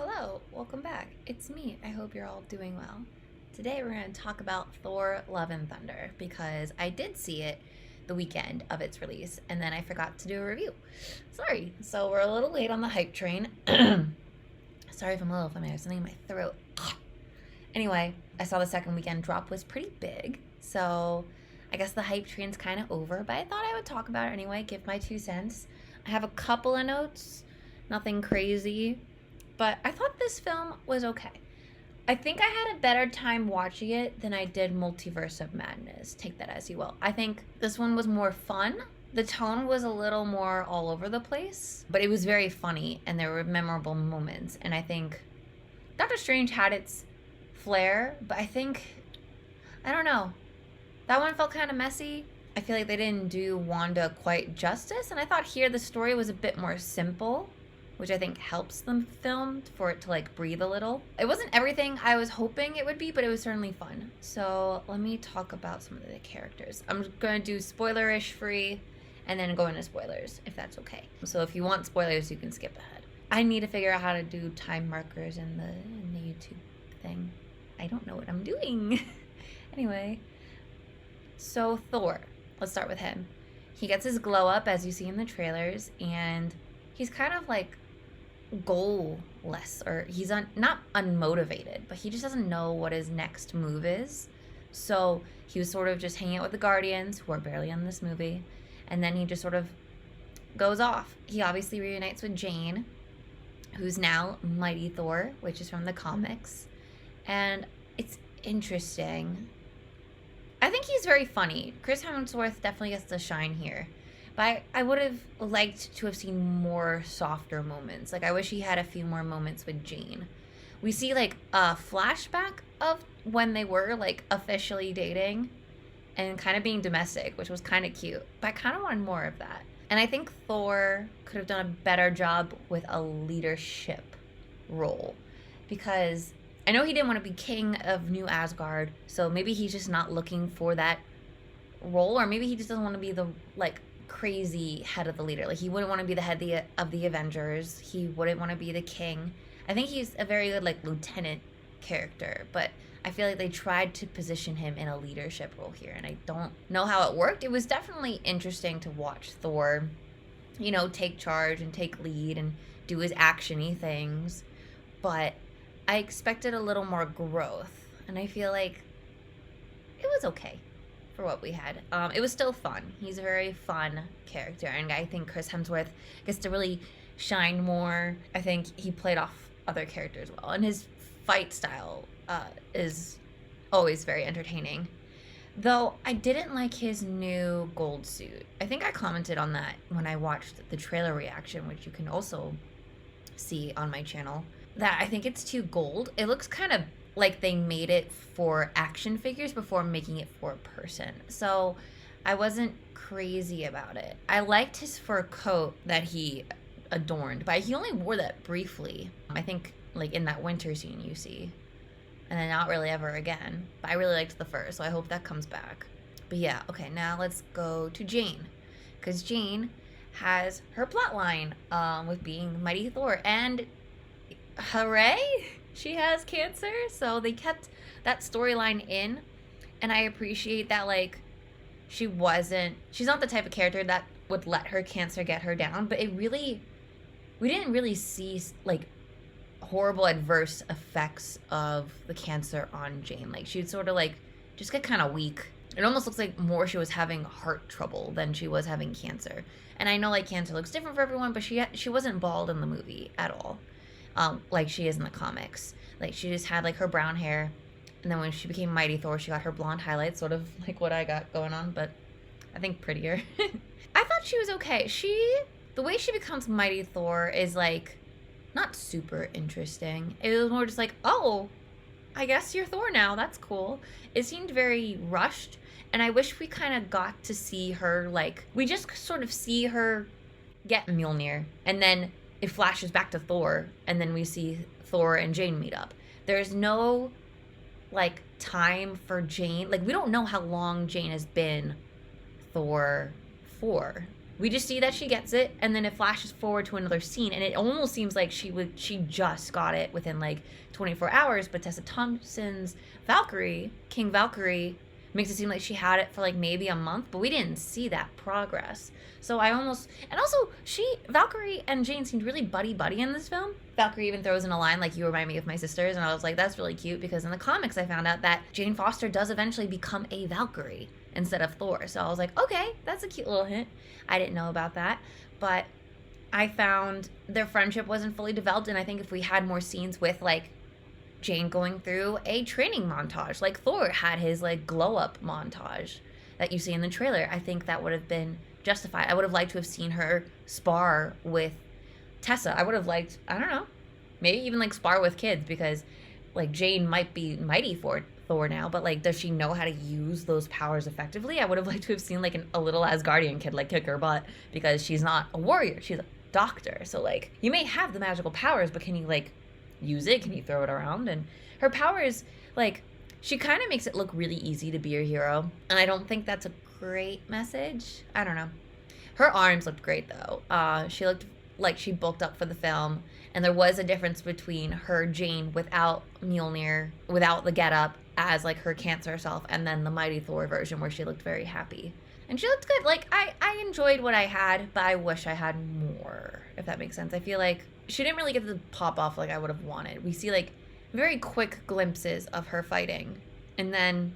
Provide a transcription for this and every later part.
Hello, welcome back. It's me. I hope you're all doing well. Today we're going to talk about Thor Love and Thunder because I did see it the weekend of its release and then I forgot to do a review. Sorry. So we're a little late on the hype train. Sorry if I'm a little funny. I have something in my throat. Anyway, I saw the second weekend drop was pretty big. So I guess the hype train's kind of over, but I thought I would talk about it anyway, give my 2 cents. I have a couple of notes, nothing crazy. But I thought this film was okay. I think I had a better time watching it than I did Multiverse of Madness. Take that as you will. I think this one was more fun. The tone was a little more all over the place, but it was very funny and there were memorable moments. And I think Doctor Strange had its flair, but I don't know. That one felt kind of messy. I feel like they didn't do Wanda quite justice. And I thought here the story was a bit more simple, which I think helps the film for it to like breathe a little. It wasn't everything I was hoping it would be, but it was certainly fun. So let me talk about some of the characters. I'm gonna do spoilerish free and then go into spoilers, if that's okay. So if you want spoilers, you can skip ahead. I need to figure out how to do time markers in the YouTube thing. I don't know what I'm doing. Anyway, so Thor, let's start with him. He gets his glow up as you see in the trailers, and he's kind of like goalless, or he's not unmotivated, but he just doesn't know what his next move is. So he was sort of just hanging out with the Guardians, who are barely in this movie, and then he just sort of goes off. He obviously reunites with Jane, who's now Mighty Thor, which is from the comics, and it's interesting. I think he's very funny. Chris Hemsworth definitely gets the shine here. But I would have liked to have seen more softer moments. Like, I wish he had a few more moments with Jane. We see, like, a flashback of when they were, like, officially dating and kind of being domestic, which was kind of cute. But I kind of wanted more of that. And I think Thor could have done a better job with a leadership role. Because I know he didn't want to be king of New Asgard, so maybe he's just not looking for that role. Or maybe he just doesn't want to be the, like, crazy head of the leader. Like, he wouldn't want to be the head of the Avengers. He wouldn't want to be the king. I think he's a very good, like, lieutenant character, but I feel like they tried to position him in a leadership role here, and I don't know how it worked. It was definitely interesting to watch Thor, you know, take charge and take lead and do his action-y things, but I expected a little more growth, and I feel like it was okay for what we had. It was still fun. He's a very fun character, and I think Chris Hemsworth gets to really shine more. I think he played off other characters well, and his fight style is always very entertaining. Though I didn't like his new gold suit. I think I commented on that when I watched the trailer reaction, which you can also see on my channel, that I think it's too gold. It looks kind of like they made it for action figures before making it for a person. So I wasn't crazy about it. I liked his fur coat that he adorned, but he only wore that briefly. I think like in that winter scene you see, and then not really ever again. But I really liked the fur, so I hope that comes back. But yeah, okay, now let's go to Jane, because Jane has her plot line with being Mighty Thor, and hooray! She has cancer, so they kept that storyline in, and I appreciate that, like, she's not the type of character that would let her cancer get her down, but we didn't really see, like, horrible adverse effects of the cancer on Jane. Like, she'd sort of, like, just get kind of weak. It almost looks like more she was having heart trouble than she was having cancer. And I know, like, cancer looks different for everyone, but she wasn't bald in the movie at all. Like she is in the comics. Like, she just had like her brown hair, and then when she became Mighty Thor, she got her blonde highlights, sort of like what I got going on, but I think prettier. I thought she was okay. The way she becomes Mighty Thor is like not super interesting. It was more just like, oh, I guess you're Thor now. That's cool. It seemed very rushed, and I wish we kind of got to see her, like, we just sort of see her get Mjolnir, and then it flashes back to Thor, and then we see Thor and Jane meet up. There's no, like, time for Jane. Like, we don't know how long Jane has been Thor for. We just see that she gets it, and then it flashes forward to another scene, and it almost seems like she just got it within like 24 hours. But Tessa Thompson's Valkyrie, King Valkyrie, makes it seem like she had it for like maybe a month, but we didn't see that progress. So I almost, and also Valkyrie and Jane seemed really buddy in this film. Valkyrie even throws in a line like, "You remind me of my sisters," and I was like, that's really cute, because in the comics I found out that Jane Foster does eventually become a Valkyrie instead of Thor. So I was like, okay, that's a cute little hint. I didn't know about that, but I found their friendship wasn't fully developed, and I think if we had more scenes with like Jane going through a training montage, like Thor had his like glow up montage that you see in the trailer, I think that would have been justified. I would have liked to have seen her spar with Tessa. I would have liked, I don't know, maybe even like spar with kids, because like Jane might be mighty for Thor now, but like, does she know how to use those powers effectively? I would have liked to have seen like a little Asgardian kid like kick her butt, because she's not a warrior, she's a doctor. So like, you may have the magical powers, but can you like use it? Can you throw it around? And her powers, like, she kind of makes it look really easy to be a hero, and I don't think that's a great message. I don't know. Her arms looked great though. She looked like she bulked up for the film, and there was a difference between her Jane without Mjolnir, without the getup, as like her cancer self, and then the Mighty Thor version where she looked very happy. And she looked good. Like, I enjoyed what I had, but I wish I had more, if that makes sense. I feel like she didn't really get the pop off like I would have wanted. We see like very quick glimpses of her fighting, and then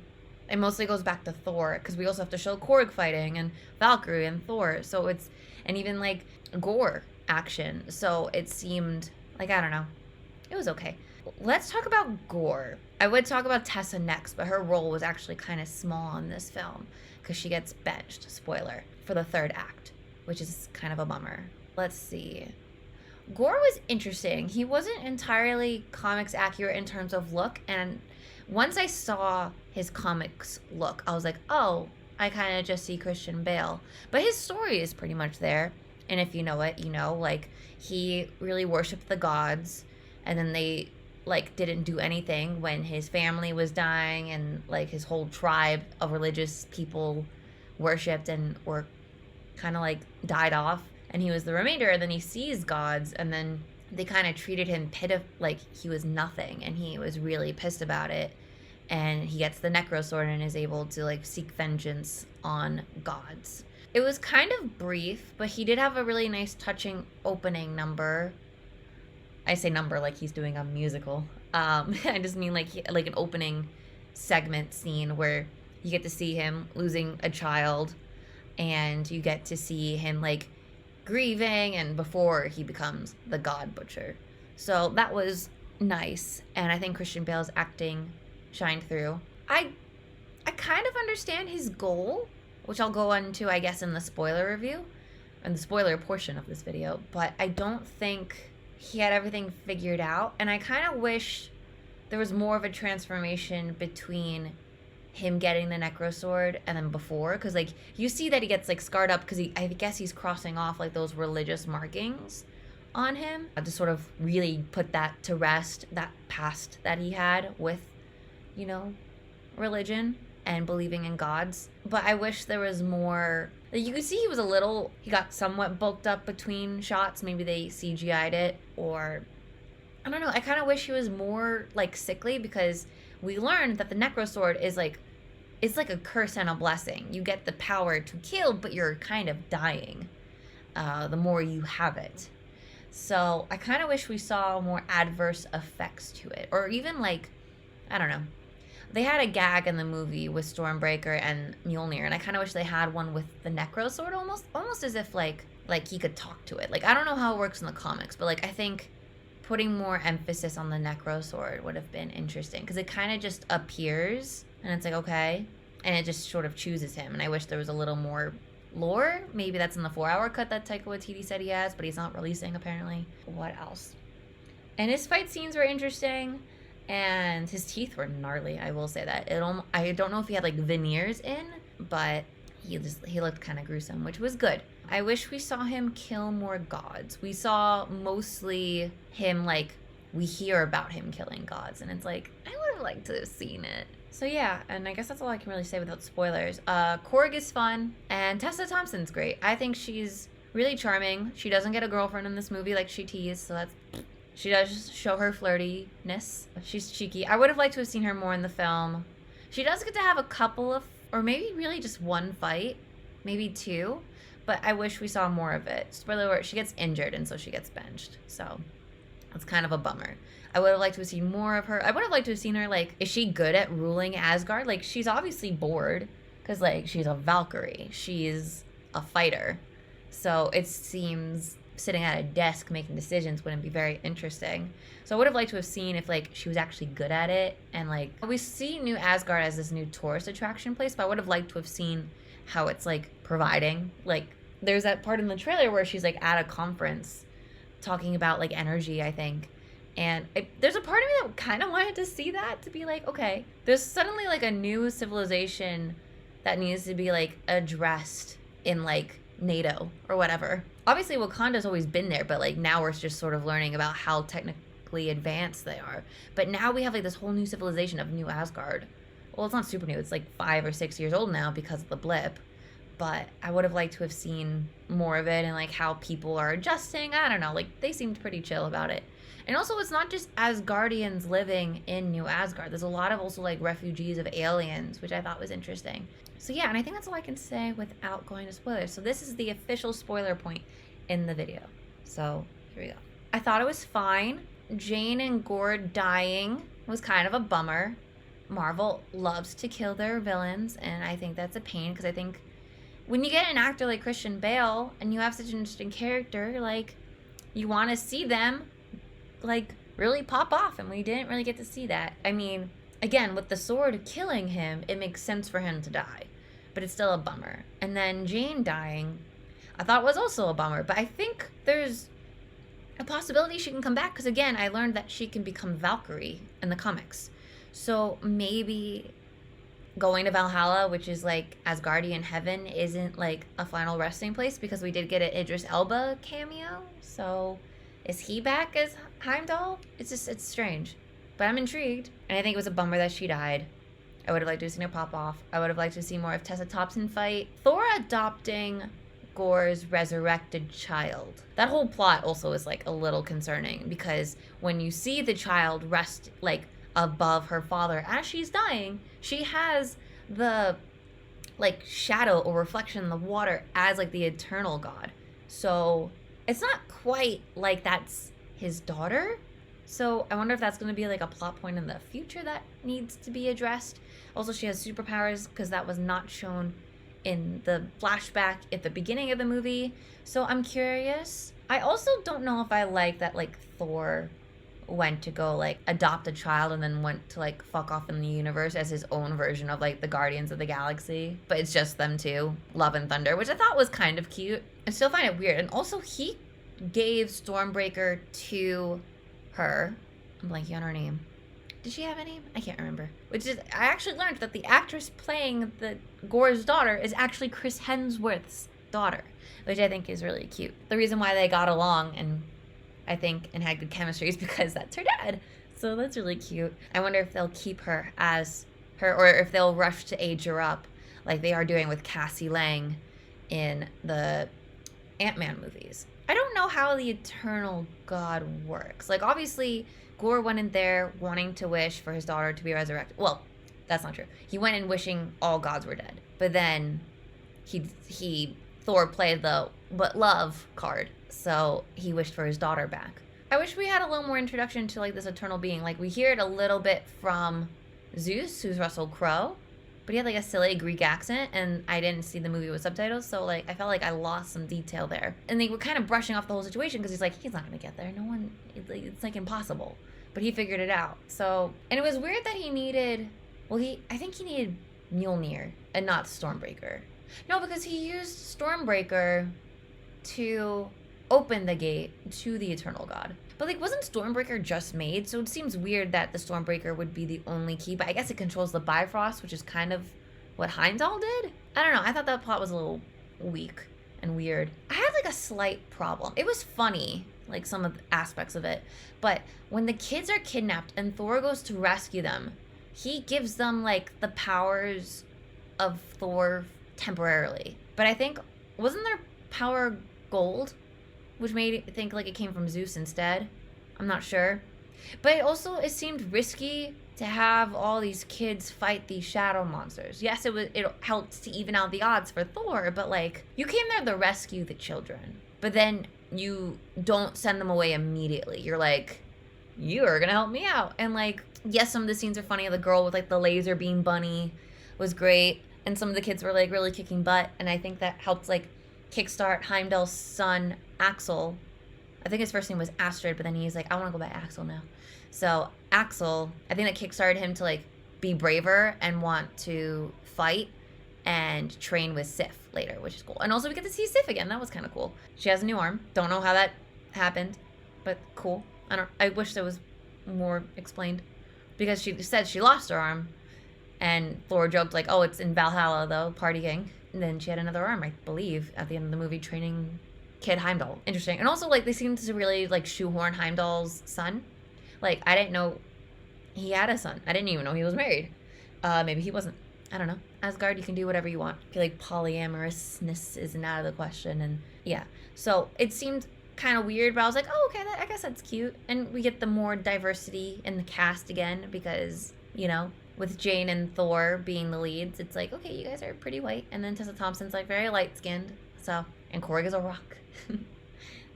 it mostly goes back to Thor, because we also have to show Korg fighting and Valkyrie and Thor. So it's, and even like gore action. So it seemed like, I don't know, it was okay. Let's talk about gore. I would talk about Tessa next, but her role was actually kind of small in this film, because she gets benched, spoiler, for the third act, which is kind of a bummer. Let's see. Gore was interesting. He wasn't entirely comics accurate in terms of look, and once I saw his comics look, I was like, oh, I kind of just see Christian Bale. But his story is pretty much there, and if you know it, you know, like, he really worshipped the gods, and then they like didn't do anything when his family was dying, and like his whole tribe of religious people worshipped and were kind of like died off, and he was the remainder. And then he sees gods, and then they kind of treated him like he was nothing, and he was really pissed about it, and he gets the necro sword and is able to like seek vengeance on gods. It was kind of brief, but he did have a really nice touching opening number. I say number like he's doing a musical. I just mean like an opening segment scene where you get to see him losing a child, and you get to see him like grieving, and before he becomes the God Butcher. So that was nice, and I think Christian Bale's acting shined through. I kind of understand his goal, which I'll go into, I guess, in the spoiler review, and the spoiler portion of this video, but I don't think he had everything figured out, and I kind of wish there was more of a transformation between him getting the necro sword and then before, because like you see that he gets like scarred up, because I guess he's crossing off like those religious markings on him to sort of really put that to rest, that past that he had with, you know, religion and believing in gods. But I wish there was more. You could see he got somewhat bulked up between shots. Maybe they CGI'd it, or I don't know. I kind of wish he was more like sickly, because we learned that the necro sword is like, it's like a curse and a blessing. You get the power to kill, but you're kind of dying the more you have it. So I kind of wish we saw more adverse effects to it, or even like, I don't know. They had a gag in the movie with Stormbreaker and Mjolnir, and I kind of wish they had one with the necro sword, almost as if like he could talk to it. Like, I don't know how it works in the comics, but like I think putting more emphasis on the necro sword would have been interesting, because it kind of just appears and it's like, okay, and it just sort of chooses him. And I wish there was a little more lore. Maybe that's in the 4-hour cut that Taika Waititi said he has, but he's not releasing apparently. What else? And his fight scenes were interesting, and his teeth were gnarly, I will say that. I don't know if he had like veneers in, but he looked kind of gruesome, which was good. I wish we saw him kill more gods. We saw mostly him like we hear about him killing gods, and it's like, I would have liked to have seen it. So yeah, and I guess that's all I can really say without spoilers. Korg is fun, and Tessa Thompson's great. I think she's really charming. She doesn't get a girlfriend in this movie like she teased, so that's... She does show her flirtiness. She's cheeky. I would have liked to have seen her more in the film. She does get to have a couple of, or maybe really just one fight, maybe two, but I wish we saw more of it. Spoiler alert, she gets injured, and so she gets benched. So that's kind of a bummer. I would have liked to have seen more of her. I would have liked to have seen her, like, is she good at ruling Asgard? Like, she's obviously bored, because, like, she's a Valkyrie. She's a fighter. So it seems sitting at a desk making decisions wouldn't be very interesting. So I would have liked to have seen if, like, she was actually good at it. And, like, we see New Asgard as this new tourist attraction place, but I would have liked to have seen how it's, like, providing. Like, there's that part in the trailer where she's, like, at a conference talking about, like, energy, I think. And there's a part of me that kind of wanted to see that, to be like, okay, there's suddenly, like, a new civilization that needs to be, like, addressed in, like, NATO or whatever. Obviously, Wakanda's always been there, but, like, now we're just sort of learning about how technically advanced they are. But now we have, like, this whole new civilization of New Asgard. Well, it's not super new. It's, like, 5 or 6 years old now because of the blip. But I would have liked to have seen more of it and, like, how people are adjusting. I don't know. Like, they seemed pretty chill about it. And also, it's not just Asgardians living in New Asgard. There's a lot of also, like, refugees of aliens, which I thought was interesting. So yeah, and I think that's all I can say without going to spoilers. So this is the official spoiler point in the video. So here we go. I thought it was fine. Jane and Gord dying was kind of a bummer. Marvel loves to kill their villains, and I think that's a pain, because I think when you get an actor like Christian Bale and you have such an interesting character, like, you want to see them, like, really pop off, and we didn't really get to see that. I mean, again, with the sword killing him, it makes sense for him to die, but it's still a bummer. And then Jane dying, I thought was also a bummer, but I think there's a possibility she can come back, because again, I learned that she can become Valkyrie in the comics. So maybe going to Valhalla, which is like Asgardian heaven, isn't like a final resting place, because we did get an Idris Elba cameo. So is he back as Heimdall? It's strange. But I'm intrigued. And I think it was a bummer that she died. I would have liked to have seen her pop off. I would have liked to see more of Tessa Thompson fight. Thor adopting Gor's resurrected child. That whole plot also is, like, a little concerning, because when you see the child rest, like, above her father as she's dying, she has the, like, shadow or reflection in the water as, like, the eternal god. So it's not quite like that's his daughter. So I wonder if that's going to be, like, a plot point in the future that needs to be addressed. Also, she has superpowers, because that was not shown in the flashback at the beginning of the movie. So I'm curious. I also don't know if I like that, like, Thor went to go, like, adopt a child and then went to, like, fuck off in the universe as his own version of, like, the Guardians of the Galaxy. But it's just them two, Love and Thunder, which I thought was kind of cute. I still find it weird. And also, he gave Stormbreaker to her. I'm blanking on her name. Did she have a name? I can't remember. Which is, I actually learned that the actress playing the Gor's daughter is actually Chris Hemsworth's daughter, which I think is really cute. The reason why they got along, and I think, and had good chemistry, is because that's her dad. So that's really cute. I wonder if they'll keep her as her, or if they'll rush to age her up like they are doing with Cassie Lang in the Ant-Man movies. I don't know how the Eternal God works. Like, obviously, Gore went in there wanting to wish for his daughter to be resurrected. Well, that's not true. He went in wishing all gods were dead. But then Thor played the but love card. So he wished for his daughter back. I wish we had a little more introduction to, like, this eternal being. Like, we hear it a little bit from Zeus, who's Russell Crowe. But he had, like, a silly Greek accent, and I didn't see the movie with subtitles, so, like, I felt like I lost some detail there. And they were kind of brushing off the whole situation, because he's like, he's not gonna get there. No one, it's, like, impossible. But he figured it out. So, and it was weird that he needed, well, I think he needed Mjolnir and not Stormbreaker. No, because he used Stormbreaker to open the gate to the Eternal God. But, like, wasn't Stormbreaker just made? So it seems weird that the Stormbreaker would be the only key. But I guess it controls the Bifrost, which is kind of what Heimdall did? I don't know. I thought that plot was a little weak and weird. I had, like, a slight problem. It was funny. like some of the aspects of it. But when the kids are kidnapped and Thor goes to rescue them, he gives them like the powers of Thor temporarily. But I think, wasn't their power gold, which made it think like it came from Zeus instead? I'm not sure. But it seemed risky to have all these kids fight these shadow monsters. Yes, it helped to even out the odds for Thor, but like, you came there to rescue the children. But then you don't send them away immediately. You're like, you are gonna help me out. And like, yes, some of the scenes are funny. The girl with like the laser beam bunny was great, and some of the kids were like really kicking butt, and I think that helped like kickstart Heimdall's son Axel. I think his first name was Astrid, but then he's like, I want to go by Axel now. So Axel, I think that kickstarted him to like be braver and want to fight and train with Sif later, which is cool. And also we get to see Sif again. That was kind of cool. She has a new arm. Don't know how that happened, but cool. I wish there was more explained, because she said she lost her arm, and Thor joked like, oh, it's in Valhalla though, partying. And then she had another arm, I believe, at the end of the movie, training Kid Heimdall. Interesting. And also like they seem to really like shoehorn Heimdall's son. Like, I didn't know he had a son. I didn't even know he was married. Maybe he wasn't. I don't know. Asgard, you can do whatever you want. I feel like polyamorousness isn't out of the question. And yeah. So it seemed kind of weird, but I was like, oh, okay, I guess that's cute. And we get the more diversity in the cast again because, you know, with Jane and Thor being the leads, it's like, okay, you guys are pretty white. And then Tessa Thompson's like very light-skinned. So, and Korg is a rock.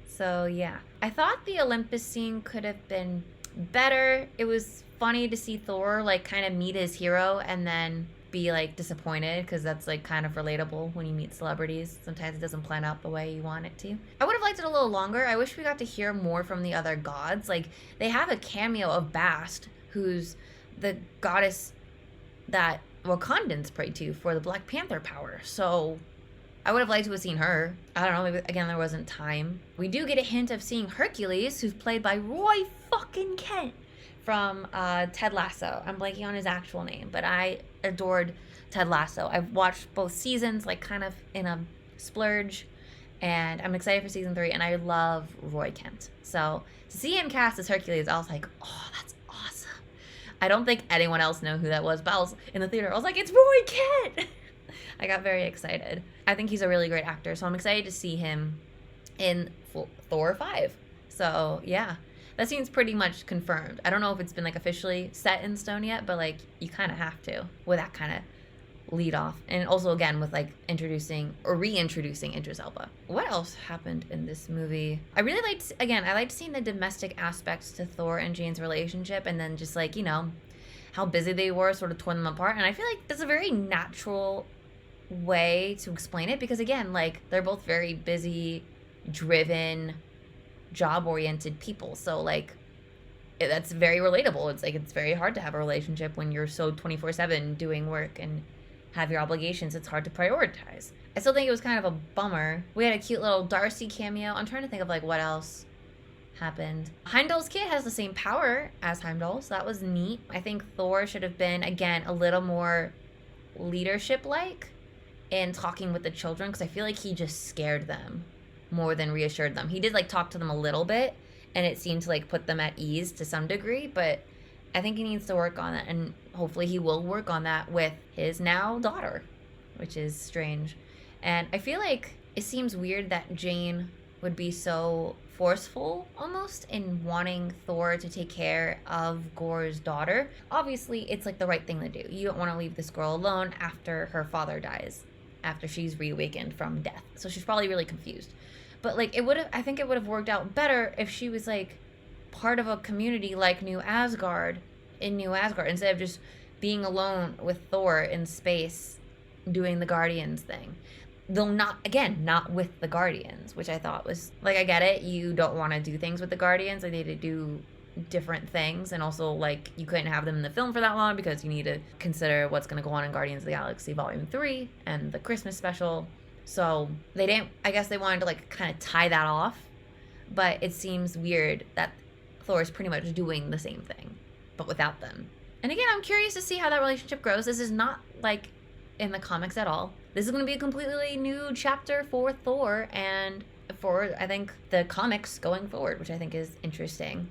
So yeah. I thought the Olympus scene could have been better. It was funny to see Thor like kind of meet his hero and then be like disappointed, because that's like kind of relatable when you meet celebrities. Sometimes it doesn't plan out the way you want it to. I would have liked it a little longer. I wish we got to hear more from the other gods. Like, they have a cameo of Bast, who's the goddess that Wakandans pray to for the Black Panther power. So I would have liked to have seen her. I don't know, maybe again there wasn't time. We do get a hint of seeing Hercules, who's played by Roy fucking Kent from Ted Lasso. I'm blanking on his actual name, but I adored Ted Lasso. I've watched both seasons, like kind of in a splurge, and I'm excited for season 3, and I love Roy Kent. So to see him cast as Hercules, I was like, oh, that's awesome. I don't think anyone else knew who that was, but I was in the theater, I was like, it's Roy Kent! I got very excited. I think he's a really great actor, so I'm excited to see him in Thor 5. So yeah, that seems pretty much confirmed. I don't know if it's been like officially set in stone yet, but like you kind of have to with that kind of lead off. And also again with like introducing or reintroducing Idris Elba. What else happened in this movie? I really liked, again, I liked seeing the domestic aspects to Thor and Jane's relationship, and then just like, you know, how busy they were sort of tore them apart. And I feel like that's a very natural way to explain it, because again, like, they're both very busy, driven, job-oriented people. So like, that's very relatable. It's like, it's very hard to have a relationship when you're so 24/7 doing work and have your obligations. It's hard to prioritize. I still think it was kind of a bummer. We had a cute little Darcy cameo. I'm trying to think of like what else happened. Heimdall's kid has the same power as Heimdall, so that was neat. I think Thor should have been, again, a little more leadership-like in talking with the children, because I feel like he just scared them more than reassured them. He did like talk to them a little bit, and it seemed to like put them at ease to some degree, but I think he needs to work on that, and hopefully he will work on that with his now daughter, which is strange. And I feel like it seems weird that Jane would be so forceful almost in wanting Thor to take care of Gore's daughter. Obviously, it's like the right thing to do. You don't want to leave this girl alone after her father dies, after she's reawakened from death. So she's probably really confused. But like, I think it would have worked out better if she was like part of a community like New Asgard, instead of just being alone with Thor in space doing the Guardians thing. Though not with the Guardians, which I thought was like, I get it, you don't want to do things with the Guardians, like they need to do different things, and also like you couldn't have them in the film for that long because you need to consider what's going to go on in Guardians of the Galaxy Volume 3 and the Christmas special. So they didn't, I guess they wanted to like kind of tie that off, but it seems weird that Thor is pretty much doing the same thing but without them. And again, I'm curious to see how that relationship grows. This is not like in the comics at all. This is going to be a completely new chapter for Thor, and for, I think, the comics going forward, which I think is interesting.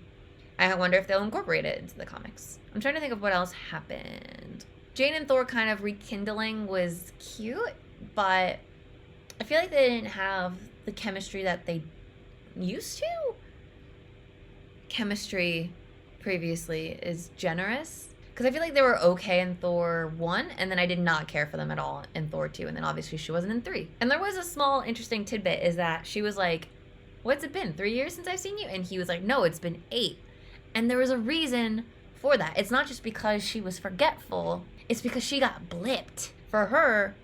I wonder if they'll incorporate it into the comics. I'm trying to think of what else happened. Jane and Thor kind of rekindling was cute, but I feel like they didn't have the chemistry that they used to. Chemistry previously is generous. Because I feel like they were okay in Thor 1, and then I did not care for them at all in Thor 2, and then obviously she wasn't in 3. And there was a small interesting tidbit, is that she was like, what's it been, 3 years since I've seen you? And he was like, no, it's been 8. And there was a reason for that. It's not just because she was forgetful, it's because she got blipped. For her,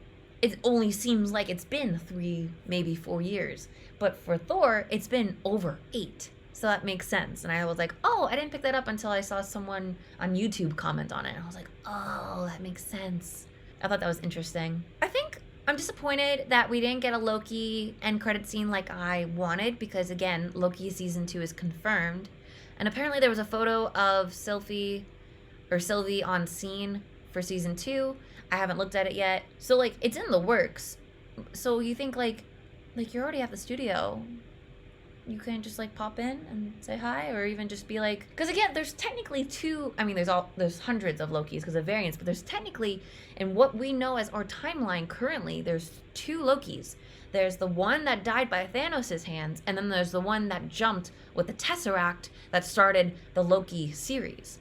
it only seems like it's been 3, maybe 4 years. But for Thor, it's been over 8. So that makes sense. And I was like, oh, I didn't pick that up until I saw someone on YouTube comment on it. And I was like, oh, that makes sense. I thought that was interesting. I think I'm disappointed that we didn't get a Loki end credit scene like I wanted, because again, Loki season 2 is confirmed. And apparently there was a photo of Sylvie on scene for season 2. I haven't looked at it yet. So like, it's in the works. So you think like you're already at the studio. You can just like pop in and say hi, or even just be like, because again, there's technically 2, I mean, there's hundreds of Lokis because of variants, but there's technically, in what we know as our timeline currently, there's 2 Lokis. There's the one that died by Thanos' hands, and then there's the one that jumped with the Tesseract that started the Loki series.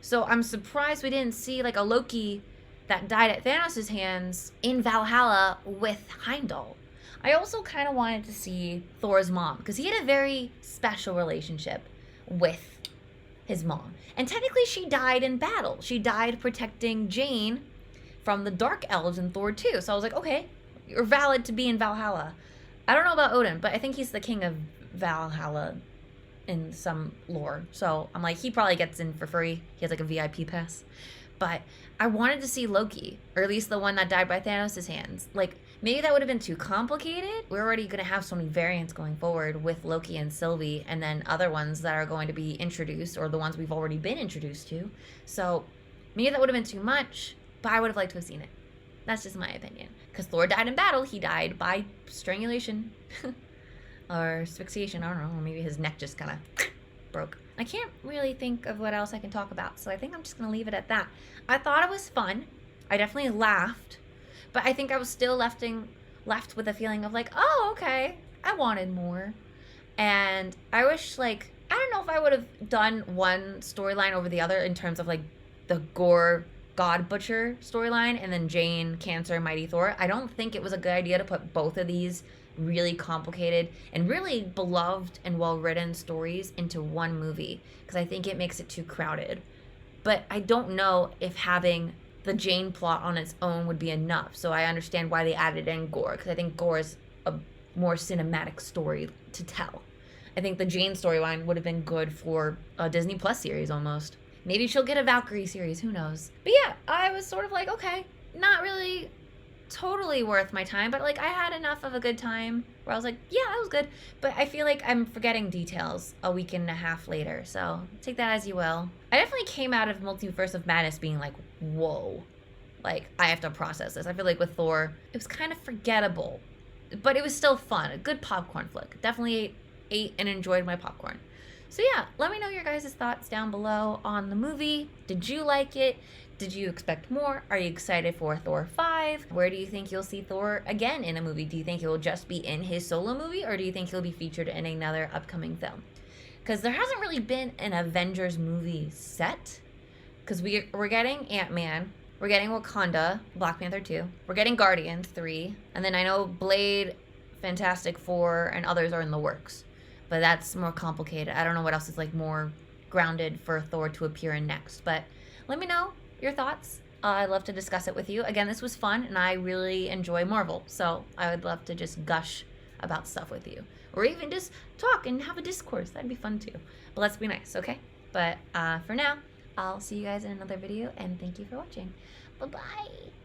So I'm surprised we didn't see like a Loki that died at Thanos' hands in Valhalla with Heimdall. I also kind of wanted to see Thor's mom, because he had a very special relationship with his mom. And technically she died in battle. She died protecting Jane from the Dark Elves in Thor 2. So I was like, okay, you're valid to be in Valhalla. I don't know about Odin, but I think he's the king of Valhalla in some lore. So I'm like, he probably gets in for free. He has like a VIP pass. But I wanted to see Loki, or at least the one that died by Thanos' hands. Like, maybe that would have been too complicated. We're already going to have so many variants going forward with Loki and Sylvie, and then other ones that are going to be introduced, or the ones we've already been introduced to. So maybe that would have been too much, but I would have liked to have seen it. That's just my opinion. Because Thor died in battle. He died by strangulation or asphyxiation. I don't know. Or maybe his neck just kind of broke. I can't really think of what else I can talk about, so I think I'm just going to leave it at that. I thought it was fun. I definitely laughed. But I think I was still left with a feeling of like, oh, okay, I wanted more. And I wish, like, I don't know if I would have done one storyline over the other in terms of like the Gore God Butcher storyline and then Jane, Cancer, Mighty Thor. I don't think it was a good idea to put both of these really complicated and really beloved and well-written stories into one movie, because I think it makes it too crowded. But I don't know if having the Jane plot on its own would be enough. So I understand why they added in Gore, because I think Gore is a more cinematic story to tell. I think the Jane storyline would have been good for a Disney Plus series almost. Maybe she'll get a Valkyrie series, who knows. But yeah, I was sort of like, okay, not really totally worth my time, but like I had enough of a good time where I was like, yeah, that was good. But I feel like I'm forgetting details a week and a half later, so take that as you will. I definitely came out of Multiverse of Madness being like, whoa, like I have to process this. I feel like with Thor, it was kind of forgettable, but it was still fun. A good popcorn flick. Definitely ate and enjoyed my popcorn. So yeah, let me know your guys' thoughts down below on the movie. Did you like it? Did you expect more? Are you excited for Thor 5? Where do you think you'll see Thor again in a movie? Do you think he'll just be in his solo movie, or do you think he'll be featured in another upcoming film? Because there hasn't really been an Avengers movie set. Because we're getting Ant-Man, we're getting Wakanda, Black Panther 2, we're getting Guardians 3, and then I know Blade, Fantastic Four, and others are in the works. But that's more complicated. I don't know what else is like more grounded for Thor to appear in next. But let me know your thoughts. I'd love to discuss it with you. Again, this was fun, and I really enjoy Marvel, so I would love to just gush about stuff with you, or even just talk and have a discourse. That'd be fun too. But let's be nice, okay? But for now, I'll see you guys in another video, and thank you for watching. Bye-bye.